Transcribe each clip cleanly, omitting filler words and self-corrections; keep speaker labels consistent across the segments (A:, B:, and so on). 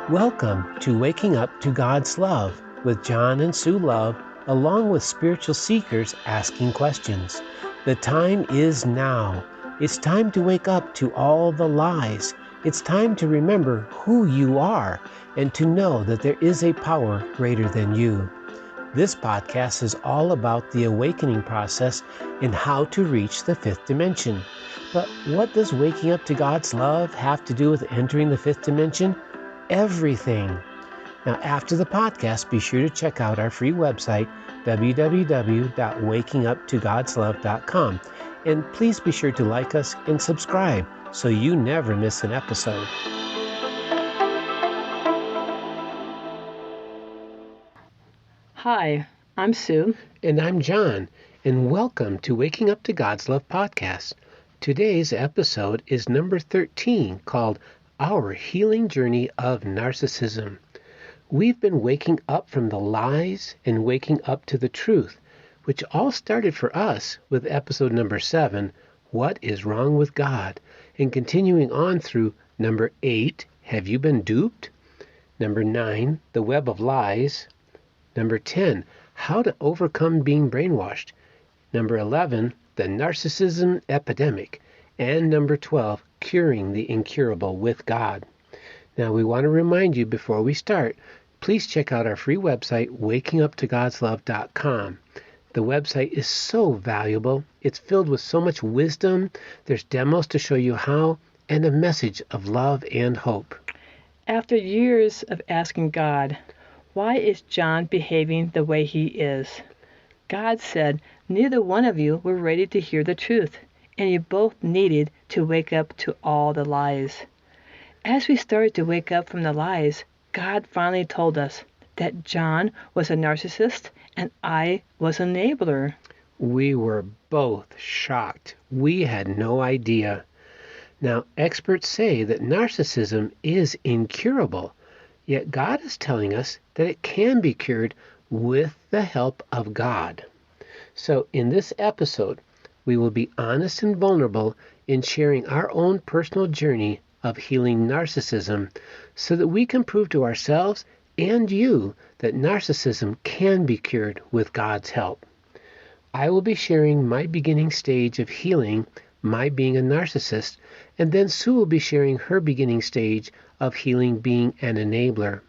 A: Welcome to Waking Up to God's Love with John and Sue Love, along with spiritual seekers asking questions. The time is now. It's time to wake up to all the lies. It's time to remember who you are and to know that there is a power greater than you. This podcast is all about the awakening process and how to reach the fifth dimension. But what does waking up to God's love have to do with entering the fifth dimension? Everything. Now, after the podcast, be sure to check out our free website, www.wakinguptogodslove.com. And please be sure to like us and subscribe so you never miss an episode.
B: Hi, I'm Sue.
A: And I'm John, and welcome to Waking Up to God's Love podcast. Today's episode is number 13, called Our Healing Journey of Narcissism. We've been waking up from the lies and waking up to the truth, which all started for us with episode number 7, What is Wrong with God? And continuing on through number 8, Have You Been Duped? Number 9, The Web of Lies. Number 10, How to Overcome Being Brainwashed. Number 11, The Narcissism Epidemic. And number 12, Curing the Incurable with God. Now, we want to remind you before we start, please check out our free website, wakinguptogodslove.com. The website is so valuable. It's filled with so much wisdom. There's demos to show you how, and a message of love and hope.
B: After years of asking God, why is John behaving the way he is? God said, neither one of you were ready to hear the truth, and you both needed to wake up to all the lies. As we started to wake up from the lies, God finally told us that John was a narcissist and I was an enabler.
A: We were both shocked. We had no idea. Now, experts say that narcissism is incurable, yet God is telling us that it can be cured with the help of God. So in this episode, we will be honest and vulnerable in sharing our own personal journey of healing narcissism so that we can prove to ourselves and you that narcissism can be cured with God's help. I will be sharing my beginning stage of healing, my being a narcissist, and then Sue will be sharing her beginning stage of healing being an enabler.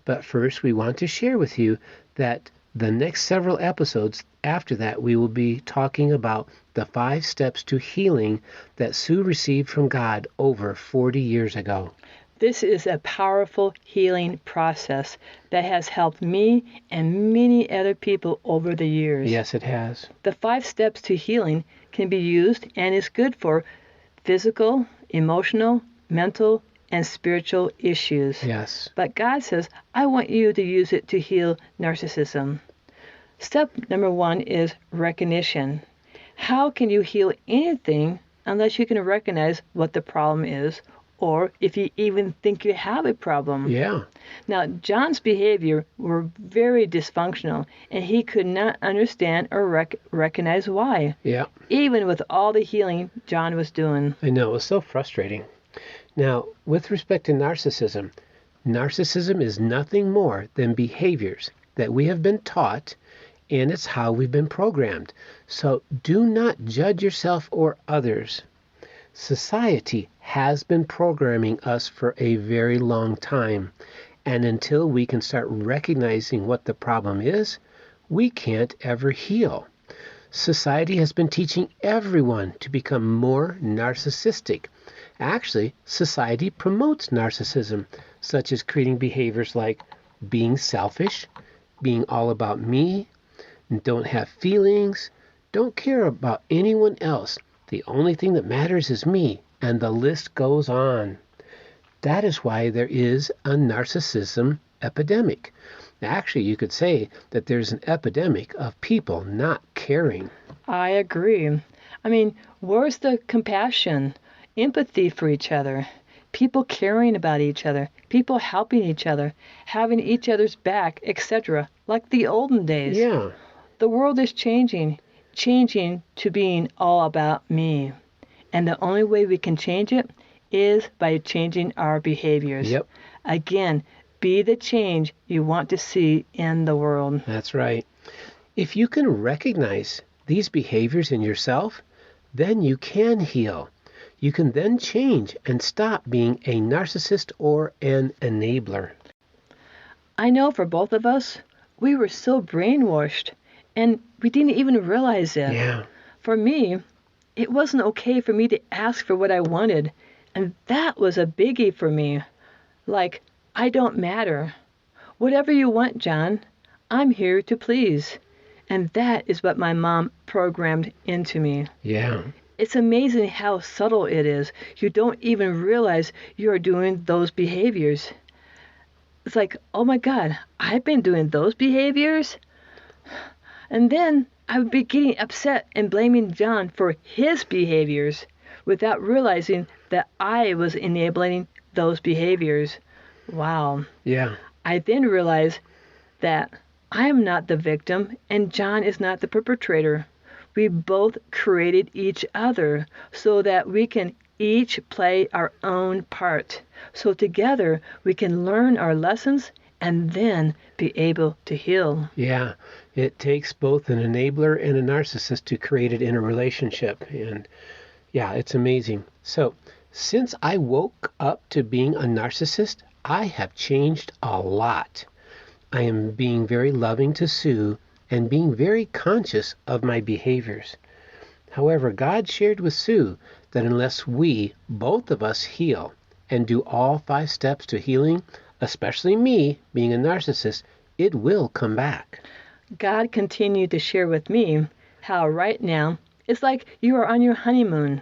A: But first, we want to share with you that the next several episodes after that, we will be talking about the 5 steps to healing that Sue received from God over 40 years ago.
B: This is a powerful healing process that has helped me and many other people over the years.
A: Yes, it has.
B: The 5 steps to healing can be used and is good for physical, emotional, mental, and spiritual issues.
A: Yes.
B: But God says, I want you to use it to heal narcissism. Step number 1 is recognition. How can you heal anything unless you can recognize what the problem is, or if you even think you have a problem?
A: Yeah.
B: Now, John's behavior were very dysfunctional, and he could not understand or recognize why.
A: Yeah.
B: Even with all the healing John was doing.
A: I know, it was so frustrating. Now, with respect to narcissism is nothing more than behaviors that we have been taught, and it's how we've been programmed. So do not judge yourself or others. Society has been programming us for a very long time, and until we can start recognizing what the problem is, we can't ever heal. Society has been teaching everyone to become more narcissistic. Actually, society promotes narcissism, such as creating behaviors like being selfish, being all about me, don't have feelings, don't care about anyone else. The only thing that matters is me, and the list goes on. That is why there is a narcissism epidemic. Actually, you could say that there's an epidemic of people not caring.
B: I agree. I mean, where's the compassion, empathy for each other, people caring about each other, people helping each other, having each other's back, etc., like the olden days?
A: Yeah.
B: The world is changing to being all about me. And the only way we can change it is by changing our behaviors.
A: Yep.
B: Again, Be the change you want to see in the world.
A: That's right. If you can recognize these behaviors in yourself, then you can heal. You can then change and stop being a narcissist or an enabler.
B: I know for both of us, we were so brainwashed and we didn't even realize it.
A: Yeah.
B: For me, it wasn't okay for me to ask for what I wanted, and that was a biggie for me. Like, I don't matter. Whatever you want, John, I'm here to please. And that is what my mom programmed into me.
A: Yeah.
B: It's amazing how subtle it is. You don't even realize you're doing those behaviors. It's like, oh my God, I've been doing those behaviors? And then I would be getting upset and blaming John for his behaviors without realizing that I was enabling those behaviors. Wow.
A: Yeah.
B: I then realized that I am not the victim and John is not the perpetrator. We both created each other so that we can each play our own part. So together we can learn our lessons and then be able to heal.
A: Yeah. It takes both an enabler and a narcissist to create it in a relationship. And yeah, it's amazing. So since I woke up to being a narcissist, I have changed a lot. I am being very loving to Sue and being very conscious of my behaviors. However, God shared with Sue that unless we, both of us, heal and do all 5 steps to healing, especially me being a narcissist, it will come back.
B: God continued to share with me how right now it's like you are on your honeymoon.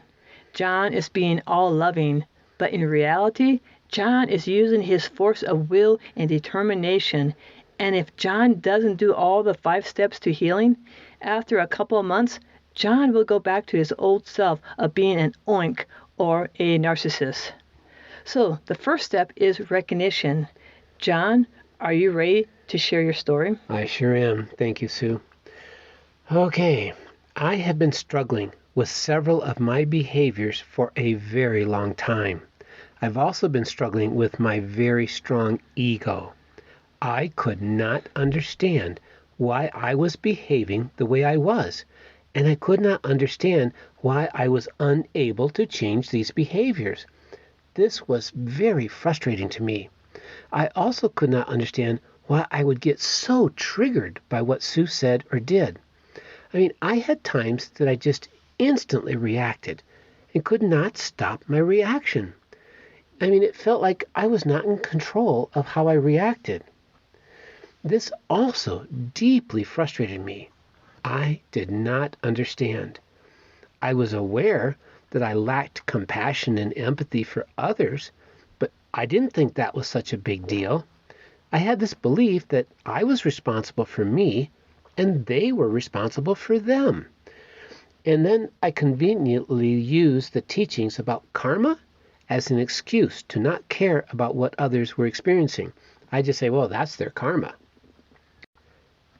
B: John is being all loving, but in reality, John is using his force of will and determination. And if John doesn't do all the 5 steps to healing, after a couple of months, John will go back to his old self of being an oink or a narcissist. So the first step is recognition. John, are you ready to share your story?
A: I sure am. Thank you, Sue. Okay, I have been struggling with several of my behaviors for a very long time. I've also been struggling with my very strong ego. I could not understand why I was behaving the way I was, and I could not understand why I was unable to change these behaviors. This was very frustrating to me. I also could not understand why I would get so triggered by what Sue said or did. I mean, I had times that I just instantly reacted and could not stop my reaction. I mean, it felt like I was not in control of how I reacted. This also deeply frustrated me. I did not understand. I was aware that I lacked compassion and empathy for others, but I didn't think that was such a big deal. I had this belief that I was responsible for me and they were responsible for them. And then I conveniently used the teachings about karma as an excuse to not care about what others were experiencing. I just say, well, that's their karma.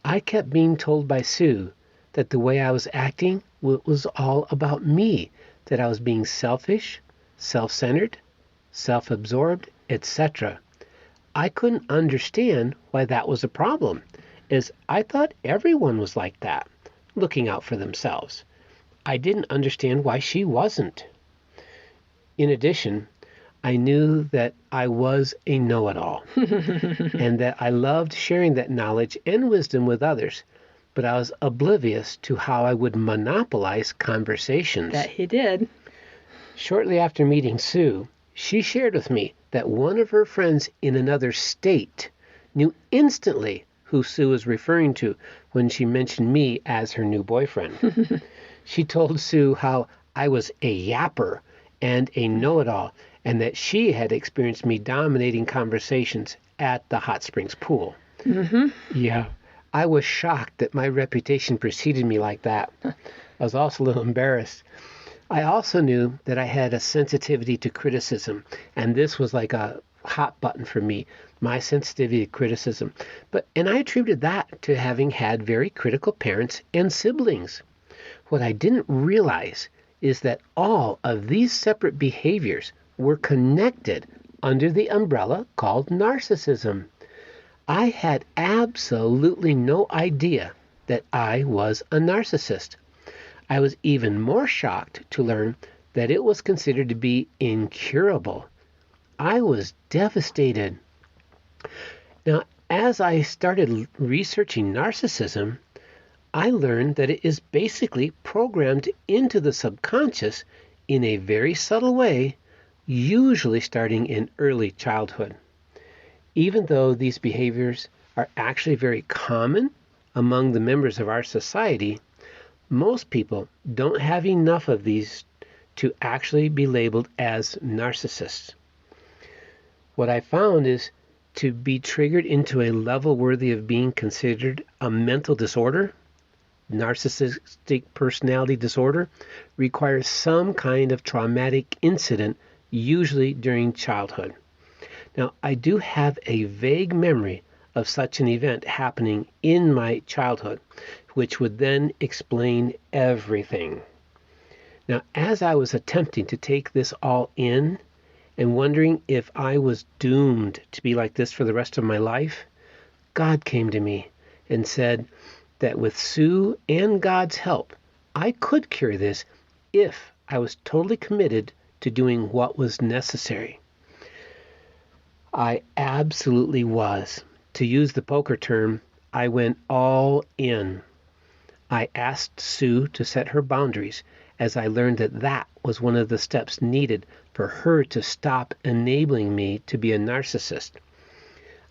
A: I kept being told by Sue that the way I was acting was all about me, that I was being selfish, self-centered, self-absorbed, etc. I couldn't understand why that was a problem, as I thought everyone was like that, looking out for themselves. I didn't understand why she wasn't. In addition, I knew that I was a know-it-all and that I loved sharing that knowledge and wisdom with others, but I was oblivious to how I would monopolize conversations.
B: That he did.
A: Shortly after meeting Sue, she shared with me that one of her friends in another state knew instantly who Sue was referring to when she mentioned me as her new boyfriend. She told Sue how I was a yapper and a know-it-all, and that she had experienced me dominating conversations at the hot springs pool.
B: Mm-hmm.
A: Yeah, I was shocked that my reputation preceded me like that. I was also a little embarrassed. I also knew that I had a sensitivity to criticism, and this was like a hot button for me, my sensitivity to criticism. And I attributed that to having had very critical parents and siblings. What I didn't realize is that all of these separate behaviors were connected under the umbrella called narcissism. I had absolutely no idea that I was a narcissist. I was even more shocked to learn that it was considered to be incurable. I was devastated. Now, as I started researching narcissism, I learned that it is basically programmed into the subconscious in a very subtle way, usually starting in early childhood. Even though these behaviors are actually very common among the members of our society, most people don't have enough of these to actually be labeled as narcissists. What I found is to be triggered into a level worthy of being considered a mental disorder, narcissistic personality disorder, requires some kind of traumatic incident, usually during childhood. Now, I do have a vague memory of such an event happening in my childhood, which would then explain everything. Now, as I was attempting to take this all in and wondering if I was doomed to be like this for the rest of my life, God came to me and said that with Sue and God's help, I could cure this if I was totally committed to doing what was necessary. I absolutely was. To use the poker term, I went all in. I asked Sue to set her boundaries, as I learned that that was one of the steps needed for her to stop enabling me to be a narcissist.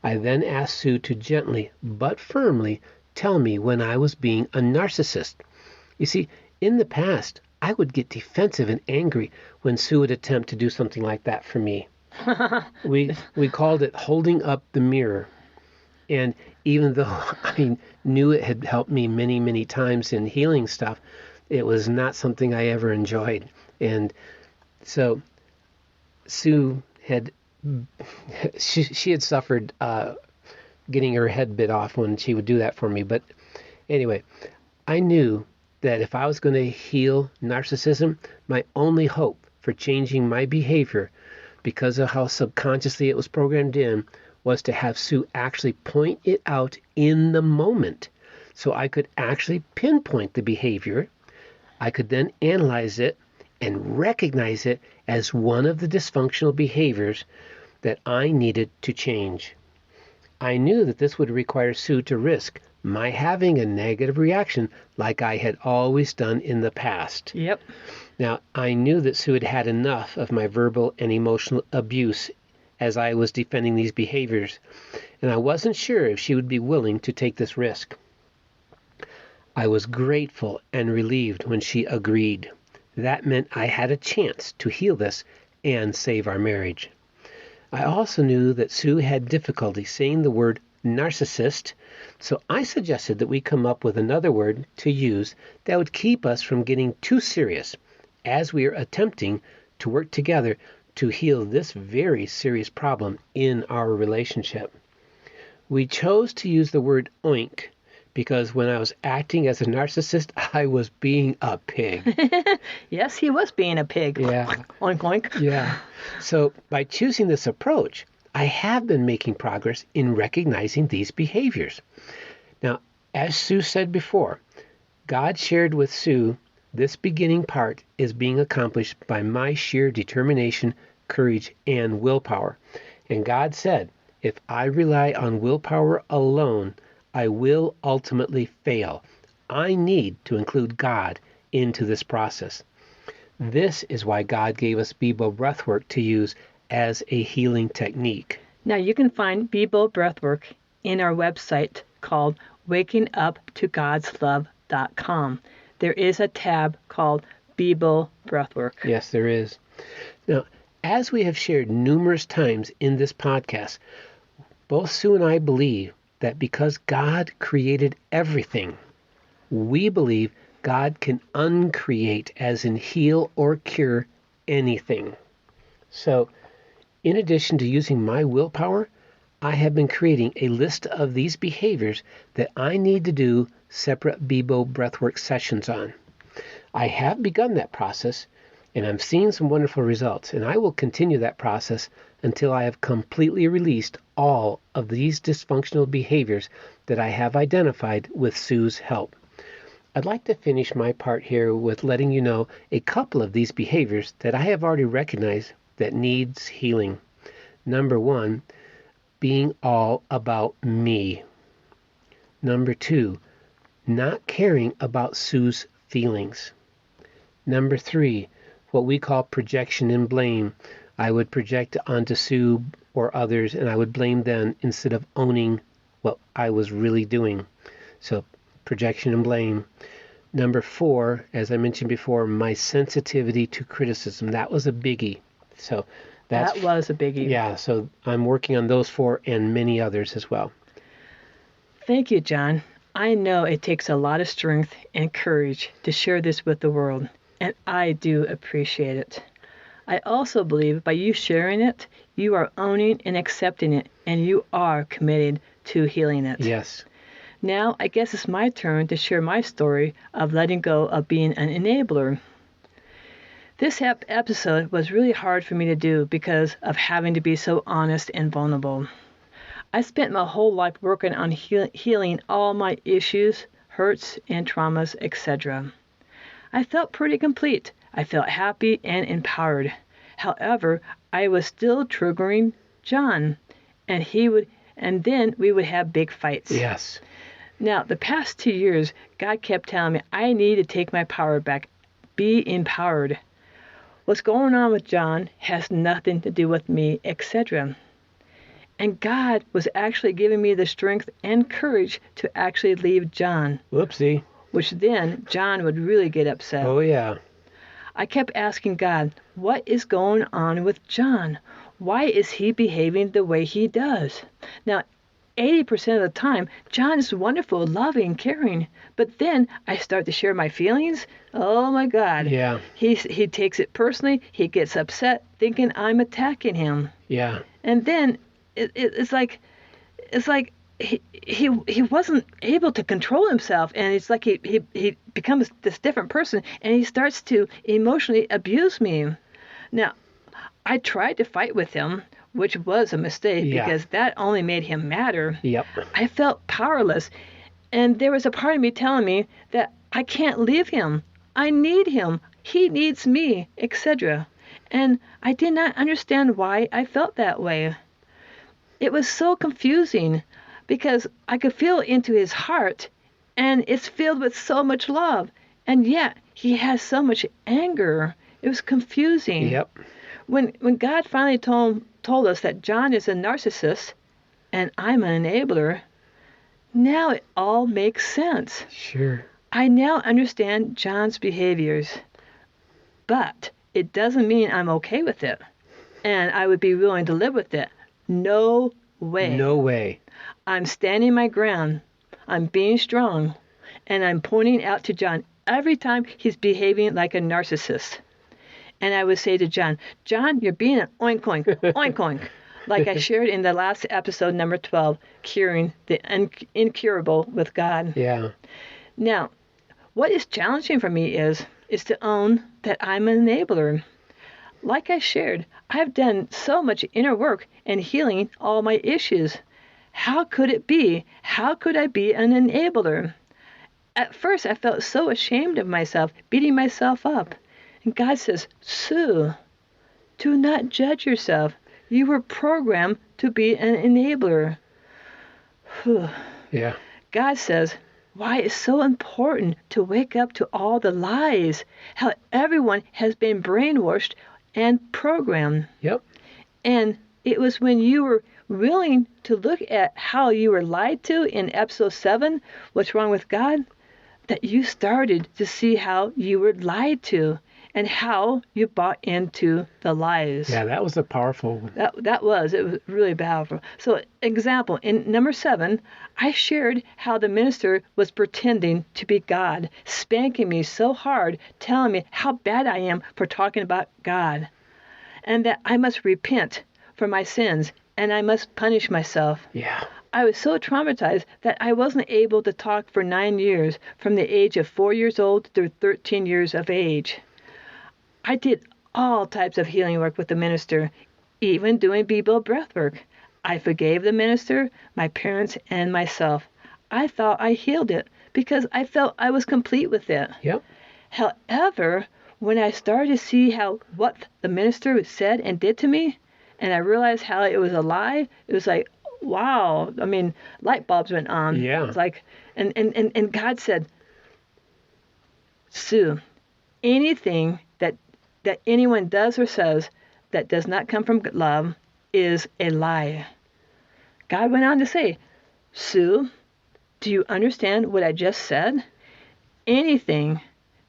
A: I then asked Sue to gently but firmly tell me when I was being a narcissist. You see, in the past, I would get defensive and angry when Sue would attempt to do something like that for me. We called it holding up the mirror. And even though I knew it had helped me many, many times in healing stuff, it was not something I ever enjoyed. And so Sue had she had suffered getting her head bit off when she would do that for me. But anyway, I knew that if I was going to heal narcissism, my only hope for changing my behavior, because of how subconsciously it was programmed in, was to have Sue actually point it out in the moment, so I could actually pinpoint the behavior. I could then analyze it and recognize it as one of the dysfunctional behaviors that I needed to change. I knew that this would require Sue to risk my having a negative reaction like I had always done in the past.
B: Yep.
A: Now, I knew that Sue had had enough of my verbal and emotional abuse as I was defending these behaviors, and I wasn't sure if she would be willing to take this risk. I was grateful and relieved when she agreed. That meant I had a chance to heal this and save our marriage. I also knew that Sue had difficulty saying the word narcissist, so I suggested that we come up with another word to use that would keep us from getting too serious as we are attempting to work together to heal this very serious problem in our relationship. We chose to use the word oink because when I was acting as a narcissist, I was being a pig.
B: Yes, he was being a pig.
A: Yeah.
B: Oink, oink.
A: Yeah. So by choosing this approach, I have been making progress in recognizing these behaviors. Now, as Sue said before, God shared with Sue this beginning part is being accomplished by my sheer determination, courage, and willpower. And God said, if I rely on willpower alone, I will ultimately fail. I need to include God into this process. This is why God gave us Bibo breathwork to use as a healing technique.
B: Now you can find Bibo breathwork in our website called wakinguptogodslove.com. There is a tab called Bibo breathwork.
A: Yes, there is. Now, as we have shared numerous times in this podcast, both Sue and I believe that because God created everything, we believe God can uncreate, as in heal or cure anything. So, in addition to using my willpower, I have been creating a list of these behaviors that I need to do separate Bibo breathwork sessions on. I have begun that process, And I'm seeing some wonderful results. And I will continue that process until I have completely released all of these dysfunctional behaviors that I have identified with Sue's help. I'd like to finish my part here with letting you know a couple of these behaviors that I have already recognized that needs healing. Number 1, being all about me. Number 2, not caring about Sue's feelings. Number 3, what we call projection and blame. I would project onto Sue or others, and I would blame them instead of owning what I was really doing. So projection and blame. Number 4, as I mentioned before, my sensitivity to criticism. That was a biggie. So
B: that was a biggie.
A: Yeah, so I'm working on those 4 and many others as well.
B: Thank you, John. I know it takes a lot of strength and courage to share this with the world, and I do appreciate it. I also believe by you sharing it, you are owning and accepting it, and you are committed to healing it.
A: Yes.
B: Now, I guess it's my turn to share my story of letting go of being an enabler. This episode was really hard for me to do because of having to be so honest and vulnerable. I spent my whole life working on healing all my issues, hurts, and traumas, etc. I felt pretty complete. I felt happy and empowered. However, I was still triggering John, and then we would have big fights.
A: Yes.
B: Now, the past 2 years, God kept telling me I need to take my power back, be empowered. What's going on with John has nothing to do with me, etc. And God was actually giving me the strength and courage to actually leave John.
A: Whoopsie.
B: Which then John would really get upset.
A: Oh, yeah.
B: I kept asking God, what is going on with John? Why is he behaving the way he does? Now, 80% of the time, John is wonderful, loving, caring. But then I start to share my feelings. Oh, my God.
A: Yeah.
B: He takes it personally. He gets upset thinking I'm attacking him.
A: Yeah.
B: And then it's like he wasn't able to control himself, and it's like he becomes this different person, and he starts to emotionally abuse me. Now, I tried to fight with him, which was a mistake because that only made him madder.
A: Yep.
B: I felt powerless, and there was a part of me telling me that I can't leave him. I need him. He needs me, etc. And I did not understand why I felt that way. It was so confusing because I could feel into his heart, and it's filled with so much love, and yet he has so much anger. It was confusing.
A: Yep.
B: When God finally told us that John is a narcissist and I'm an enabler, now it all makes sense.
A: Sure.
B: I now understand John's behaviors, but it doesn't mean I'm okay with it, and I would be willing to live with it. No way.
A: No way.
B: I'm standing my ground. I'm being strong. And I'm pointing out to John every time he's behaving like a narcissist. And I would say to John, you're being an oink oink, oink oink. Like I shared in the last episode, number 12, Curing the Incurable with God.
A: Yeah.
B: Now, what is challenging for me is to own that I'm an enabler. Like I shared, I've done so much inner work and healing all my issues. How could it be? How could I be an enabler? At first, I felt so ashamed of myself, beating myself up. And God says, Sue, do not judge yourself. You were programmed to be an enabler.
A: Yeah.
B: God says, why it's so important to wake up to all the lies, how everyone has been brainwashed and programmed.
A: Yep.
B: And it was when you were willing to look at how you were lied to in episode 7, What's Wrong with God, that you started to see how you were lied to and how you bought into the lies.
A: Yeah, that was a powerful one.
B: It was really powerful. So, example, in number 7, I shared how the minister was pretending to be God, spanking me so hard, telling me how bad I am for talking about God, and that I must repent for my sins, and I must punish myself.
A: Yeah.
B: I was so traumatized that I wasn't able to talk for 9 years, from the age of 4 years old to 13 years of age. I did all types of healing work with the minister, even doing Bebo breath work. I forgave the minister, my parents, and myself. I thought I healed it because I felt I was complete with it.
A: Yep.
B: However, when I started to see what the minister said and did to me, and I realized how it was a lie, it was like, wow. I mean, light bulbs went on.
A: Yeah.
B: It's like, and God said, Sue, anything that anyone does or says that does not come from love is a lie. God went on to say, Sue, do you understand what I just said? Anything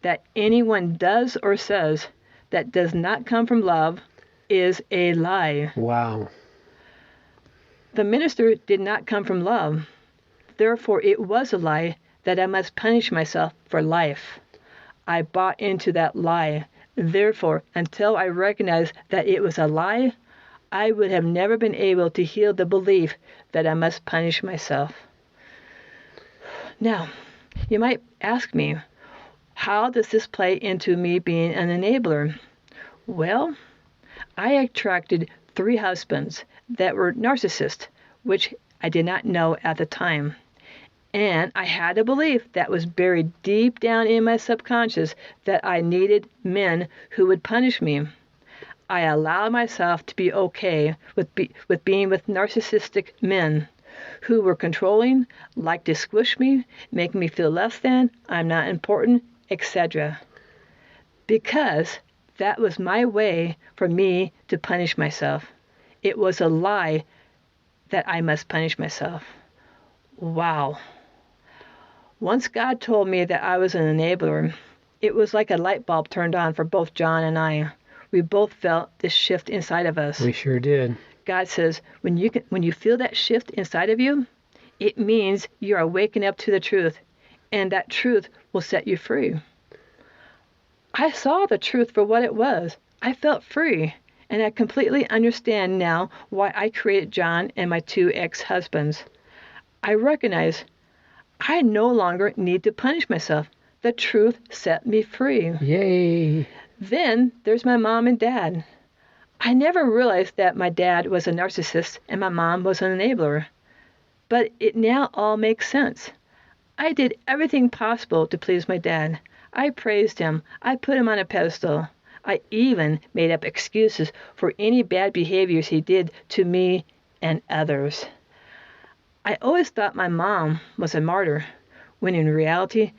B: that anyone does or says that does not come from love is a lie.
A: Wow.
B: The minister did not come from love. Therefore, it was a lie that I must punish myself for life. I bought into that lie. Therefore, until I recognized that it was a lie, I would have never been able to heal the belief that I must punish myself. Now, you might ask me, how does this play into me being an enabler? Well, I attracted 3 husbands that were narcissists, which I did not know at the time. And I had a belief that was buried deep down in my subconscious that I needed men who would punish me. I allowed myself to be okay with being with narcissistic men who were controlling, liked to squish me, make me feel less than, I'm not important, etc. Because that was my way for me to punish myself. It was a lie that I must punish myself. Wow. Once God told me that I was an enabler, it was like a light bulb turned on for both John and I. We both felt this shift inside of us.
A: We sure did.
B: God says, when you feel that shift inside of you, it means you are waking up to the truth, and that truth will set you free. I saw the truth for what it was. I felt free, and I completely understand now why I created John and my 2 ex-husbands. I recognize I no longer need to punish myself. The truth set me free.
A: Yay.
B: Then there's my mom and dad. I never realized that my dad was a narcissist and my mom was an enabler. But it now all makes sense. I did everything possible to please my dad. I praised him. I put him on a pedestal. I even made up excuses for any bad behaviors he did to me and others. I always thought my mom was a martyr, when in reality,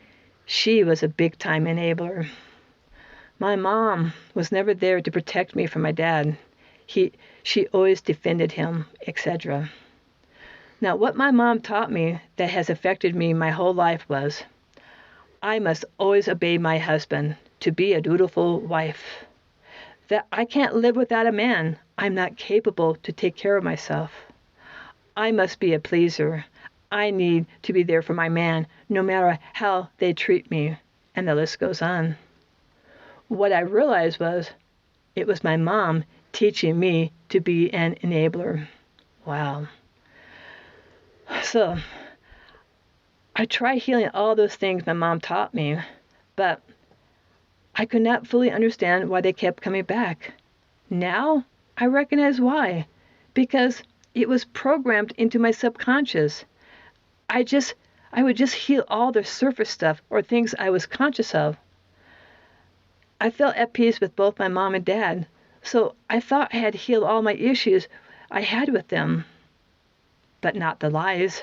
B: she was a big-time enabler. My mom was never there to protect me from my dad. She always defended him, etc. Now, what my mom taught me that has affected me my whole life was, I must always obey my husband to be a dutiful wife. That I can't live without a man. I'm not capable to take care of myself. I must be a pleaser. I need to be there for my man, no matter how they treat me. And the list goes on. What I realized was, it was my mom teaching me to be an enabler. Wow. So, I tried healing all those things my mom taught me, but I could not fully understand why they kept coming back. Now, I recognize why. Because it was programmed into my subconscious. I would just heal all the surface stuff or things I was conscious of. I felt at peace with both my mom and dad, so I thought I had healed all my issues I had with them. But not the lies.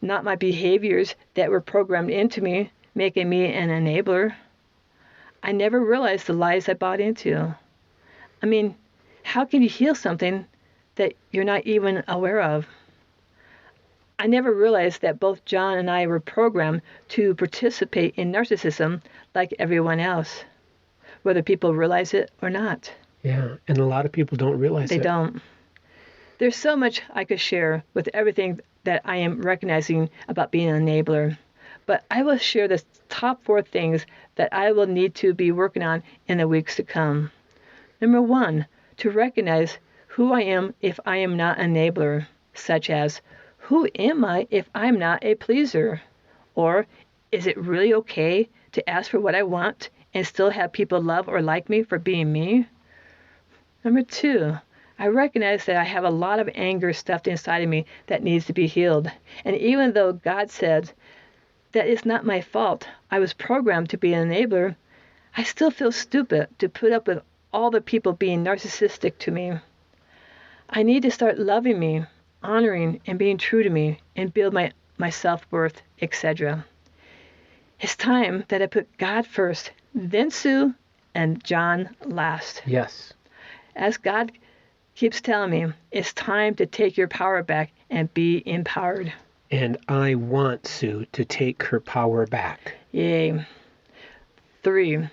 B: Not my behaviors that were programmed into me, making me an enabler. I never realized the lies I bought into. I mean, how can you heal something that you're not even aware of? I never realized that both John and I were programmed to participate in narcissism like everyone else, whether people realize it or not.
A: Yeah, and a lot of people don't realize it.
B: They don't. There's so much I could share with everything that I am recognizing about being an enabler, but I will share the top 4 things that I will need to be working on in the weeks to come. Number 1, to recognize who I am if I am not an enabler, such as, who am I if I'm not a pleaser? Or, is it really okay to ask for what I want and still have people love or like me for being me? Number 2, I recognize that I have a lot of anger stuffed inside of me that needs to be healed. And even though God said that it's not my fault, I was programmed to be an enabler, I still feel stupid to put up with all the people being narcissistic to me. I need to start loving me, honoring and being true to me, and build my self-worth, etc. It's time that I put God first, then Sue, and John last.
A: Yes.
B: As God keeps telling me, it's time to take your power back and be empowered.
A: And I want Sue to take her power back.
B: Yay. 3,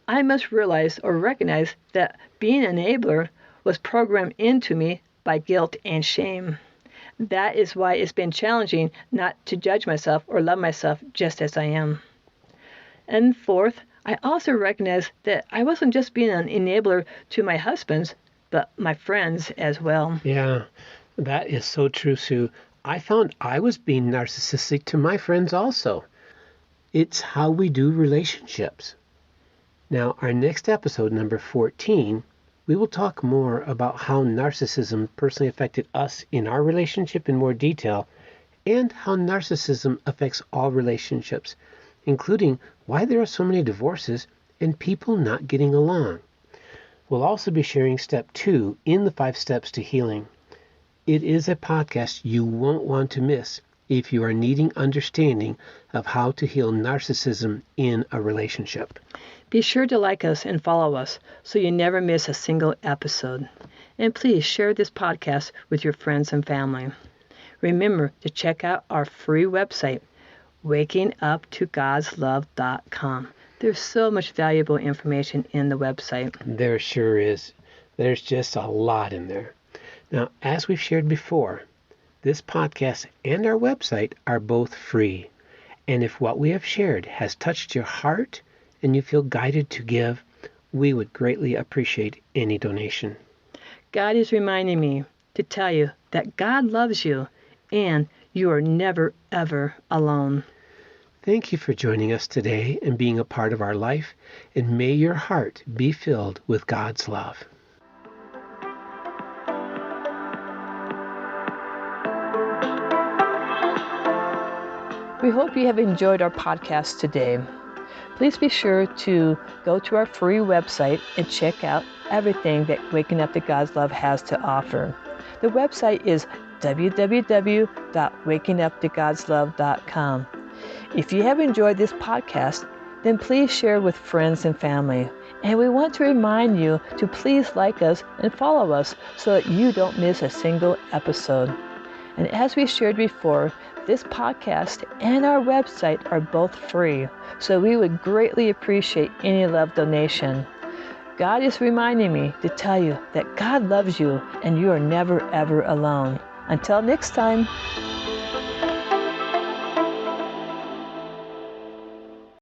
B: I must realize or recognize that being an enabler was programmed into me by guilt and shame. That is why it's been challenging not to judge myself or love myself just as I am. And 4th, I also recognize that I wasn't just being an enabler to my husbands, but my friends as well.
A: Yeah, that is so true, Sue. I found I was being narcissistic to my friends also. It's how we do relationships. Now, our next episode, number 14, we will talk more about how narcissism personally affected us in our relationship in more detail, and how narcissism affects all relationships, including why there are so many divorces and people not getting along. We'll also be sharing step 2 in the 5 steps to healing. It is a podcast you won't want to miss if you are needing understanding of how to heal narcissism in a relationship.
B: Be sure to like us and follow us so you never miss a single episode. And please share this podcast with your friends and family. Remember to check out our free website, wakinguptogodslove.com. There's so much valuable information in the website.
A: There sure is. There's just a lot in there. Now, as we've shared before, this podcast and our website are both free. And if what we have shared has touched your heart and you feel guided to give, we would greatly appreciate any donation.
B: God is reminding me to tell you that God loves you and you are never, ever alone.
A: Thank you for joining us today and being a part of our life, and may your heart be filled with God's love.
B: We hope you have enjoyed our podcast today. Please be sure to go to our free website and check out everything that Waking Up to God's Love has to offer. The website is www.wakinguptogodslove.com. If you have enjoyed this podcast, then please share with friends and family. And we want to remind you to please like us and follow us so that you don't miss a single episode. And as we shared before, this podcast and our website are both free, so we would greatly appreciate any love donation. God is reminding me to tell you that God loves you and you are never, ever alone. Until next time.